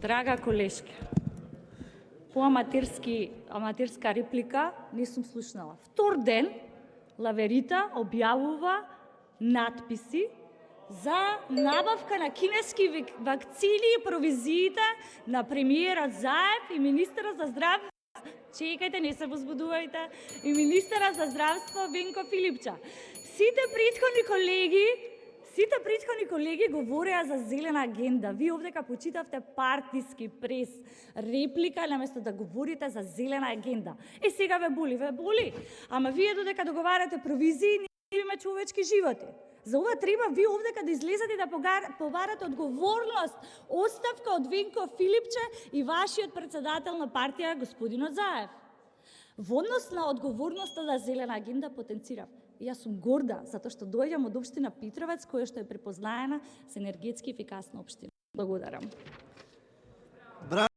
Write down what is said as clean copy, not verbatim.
Драга колешка, по аматерска реплика не сум слушнала. Втор ден Лаверита објавува надписи за набавка на кинески вакцини и провизиите на премиерот Заев и министерот за здравство. Чекајте, не се возбудувајте. И министерот за здравство Венко Филипча. Сите претходни колеги говореа за зелена агенда. Ви овдека почитавте партиски прес реплика наместо да говорите за зелена агенда. Сега ве боли. Ама вие додека договарате провизии, не имаме човечки животи. За ова треба ви овдека да излезете да побарате одговорност, оставка од Венко Филипче и вашиот председател на партија господинот Заев. Во однос на одговорноста за зелена агенда потенцирав. Јас сум горда затоа што доаѓам од општина Петровец, која што е препознаена за енергетски ефикасна општина. Благодарам.